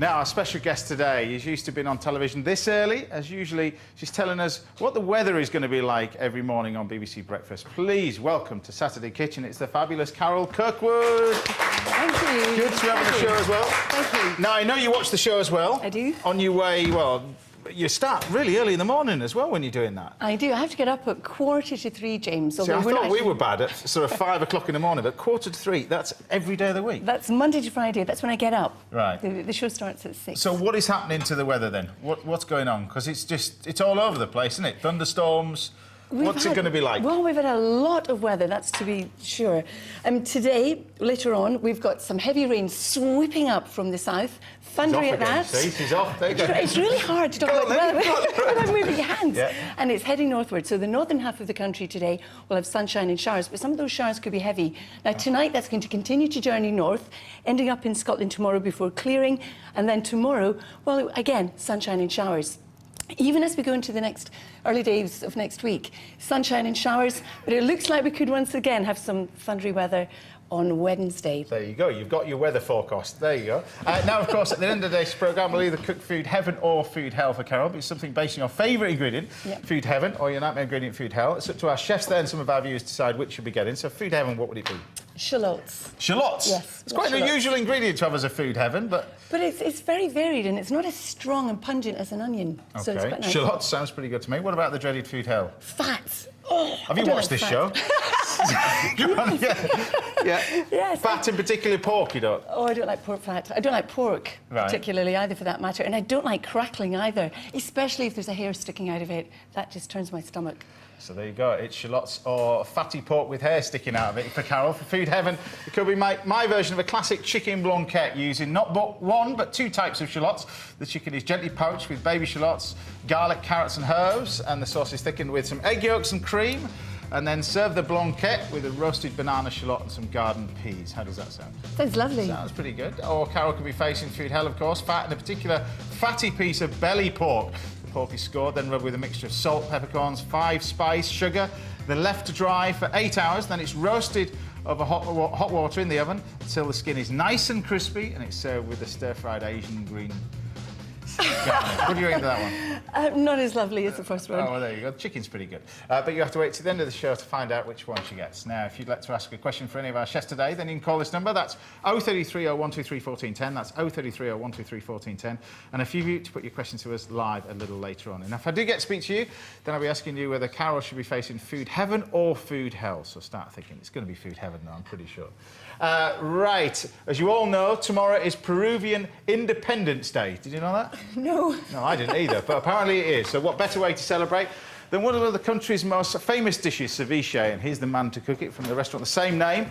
Now, our special guest today is used to being on television this early, as usually she's telling us what the weather is going to be like every morning on BBC Breakfast. Please welcome to Saturday Kitchen, it's the fabulous Carol Kirkwood. Thank you. Good to have on the show as well. Thank you. Now, I know you watch the show as well. I do. On your way, well, you start really early in the morning as well when you're doing that. I do. I have to get up at 2:45, James. See, I thought we were bad at sort of 5 o'clock in the morning, but 2:45, that's every day of the week. That's Monday to Friday. That's when I get up. Right. The show starts at 6. So what is happening to the weather then? What's going on? Because it's all over the place, isn't it? Thunderstorms. What's it going to be like? Well, we've had a lot of weather, that's to be sure. Today, later on, we've got some heavy rain sweeping up from the south. Thundery at that. She's off. There you go. It's really hard to talk about the weather without moving your hands. Yeah. And it's heading northward. So the northern half of the country today will have sunshine and showers, but some of those showers could be heavy. Now, tonight, that's going to continue to journey north, ending up in Scotland tomorrow before clearing. And then tomorrow, well, again, sunshine and showers. Even as we go into the next early days of next week, sunshine and showers, but it looks like we could once again have some thundery weather on Wednesday. There you go, you've got your weather forecast. There you go. Now, of course, at the end of today's programme, we'll either cook food heaven or food hell for Carol, but it's something based on your favourite ingredient, food heaven, or your nightmare ingredient, food hell. It's up to our chefs there and some of our viewers to decide which should be getting. So, food heaven, what would it be? Shallots. Shallots? Yes. It's quite an unusual ingredient to have as a food heaven, but... But it's very varied and it's not as strong and pungent as an onion. OK, so it's quite nice. Shallots sounds pretty good to me. What about the dreaded food hell? Fat. Oh, have you watched this show? Come on, yeah. Yes. Fat, in particular pork, you don't? Oh, I don't like pork fat. I don't like pork, particularly, either, for that matter. And I don't like crackling either, especially if there's a hair sticking out of it. That just turns my stomach. So there you go. It's shallots or fatty pork with hair sticking out of it for Carol. For food heaven, it could be my version of a classic chicken blanquette using not one, but 2 types of shallots. The chicken is gently poached with baby shallots, garlic, carrots and herbs, and the sauce is thickened with some egg yolks and cream. And then serve the blanquette with a roasted banana shallot and some garden peas. How does that sound? Sounds lovely. Sounds pretty good. Or Carol could be facing food hell, of course. Fat in a particular fatty piece of belly pork. The pork is scored, then rubbed with a mixture of salt, peppercorns, 5 spice, sugar. Then left to dry for 8 hours. Then it's roasted over hot water in the oven until the skin is nice and crispy, and it's served with a stir-fried Asian green. What do you think of that one? Not as lovely as the first one. Oh, well, there you go. The chicken's pretty good. But you have to wait to the end of the show to find out which one she gets. Now, if you'd like to ask a question for any of our chefs today, then you can call this number. That's 033 0123 1410. That's 033 0123 1410. And if you to put your question to us live a little later on. And if I do get to speak to you, then I'll be asking you whether Carol should be facing food heaven or food hell. So start thinking. It's going to be food heaven now, I'm pretty sure. Right. As you all know, tomorrow is Peruvian Independence Day. Did you know that? No. No, I didn't either, but apparently it is. So what better way to celebrate than one of the country's most famous dishes, ceviche, and here's the man to cook it from the restaurant the same name.